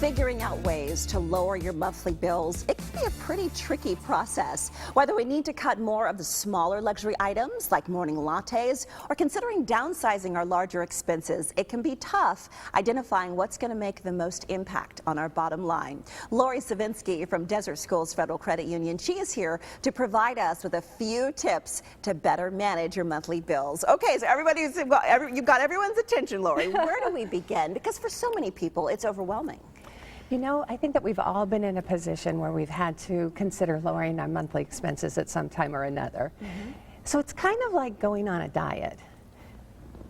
Figuring out ways to lower your monthly bills, it can be a pretty tricky process. Whether we need to cut more of the smaller luxury items like morning lattes or considering downsizing our larger expenses, it can be tough identifying what's going to make the most impact on our bottom line. Lori Savinsky from Desert Schools Federal Credit Union, she is here to provide us with a few tips to better manage your monthly bills. Okay, so you've got everyone's attention, Lori. Where do we begin? Because for so many people, it's overwhelming. You know, I think that we've all been in a position where we've had to consider lowering our monthly expenses at some time or another. So it's kind of like going on a diet.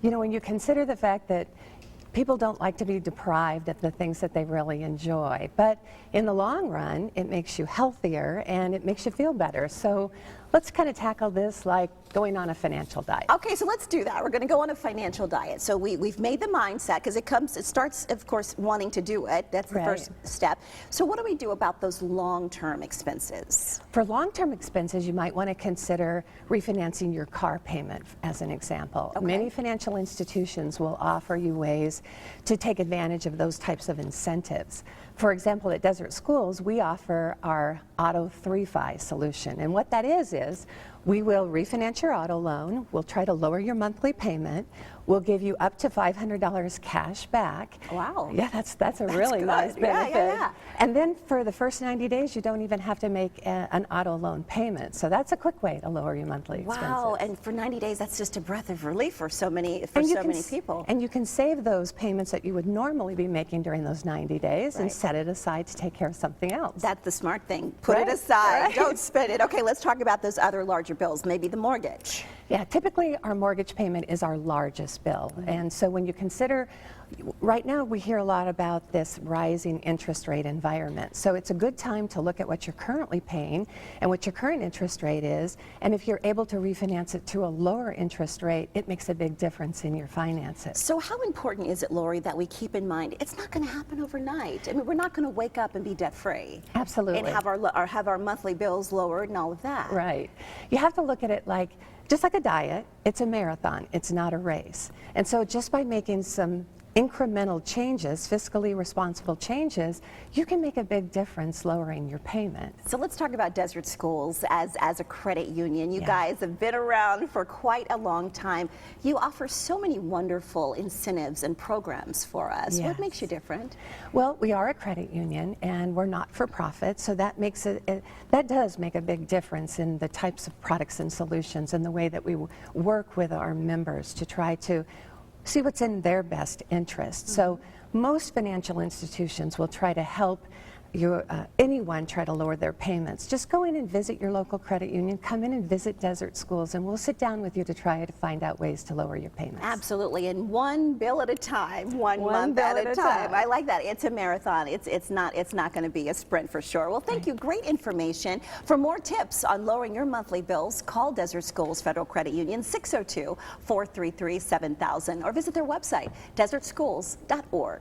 You know, when you consider the fact that people don't like to be deprived of the things that they really enjoy, but in the long run, it makes you healthier and it makes you feel better. So let's kind of tackle this like going on a financial diet. Okay, so let's do that. We're going to go on a financial diet. So we've made the mindset, because it starts, of course, wanting to do it. That's the first step. So what do we do about those long-term expenses? For long-term expenses, you might want to consider refinancing your car payment, as an example. Okay. Many financial institutions will offer you ways to take advantage of those types of incentives. For example, at Desert Schools, we offer our Auto 3-Fi solution. And what that is we will refinance your auto loan, we'll try to lower your monthly payment, we'll give you up to $500 cash back. Wow. Yeah, that's a really good. nice benefit. Yeah. And then for the first 90 days, you don't even have to make an auto loan payment. So that's a quick way to lower your monthly expenses. Wow, and for 90 days, that's just a breath of relief for so many people. And you can save those payments that you would normally be making during those 90 days and set it aside to take care of something else. That's the smart thing. Put it aside. Don't spend it. Okay, let's talk about those other larger bills, maybe the mortgage. Yeah, typically our mortgage payment is our largest bill. And so when you consider, right now we hear a lot about this rising interest rate environment. So it's a good time to look at what you're currently paying and what your current interest rate is. And if you're able to refinance it to a lower interest rate, it makes a big difference in your finances. So how important is it, Lori, that we keep in mind it's not going to happen overnight? I mean, we're not going to wake up and be debt-free. Absolutely. And have our monthly bills lowered and all of that. Right. You have to look at it like, just like a diet, it's a marathon, it's not a race. And so just by making some incremental changes, fiscally responsible changes, you can make a big difference lowering your payment. So let's talk about Desert Schools as a credit union. You guys have been around for quite a long time. You offer so many wonderful incentives and programs for us. What makes you different? Well, we are a credit union and we're not for profit, so that makes that does make a big difference in the types of products and solutions and the way that we work with our members to try to see what's in their best interest. So most financial institutions will try to help anyone try to lower their payments. Just go in and visit your local credit union, come in and visit Desert Schools, and we'll sit down with you to try to find out ways to lower your payments. Absolutely, and one bill at a time, one month at a time. I like that. It's a marathon. It's not going to be a sprint for sure. Well, thank you. Great information. For more tips on lowering your monthly bills, call Desert Schools Federal Credit Union 602-433-7000 or visit their website, desertschools.org.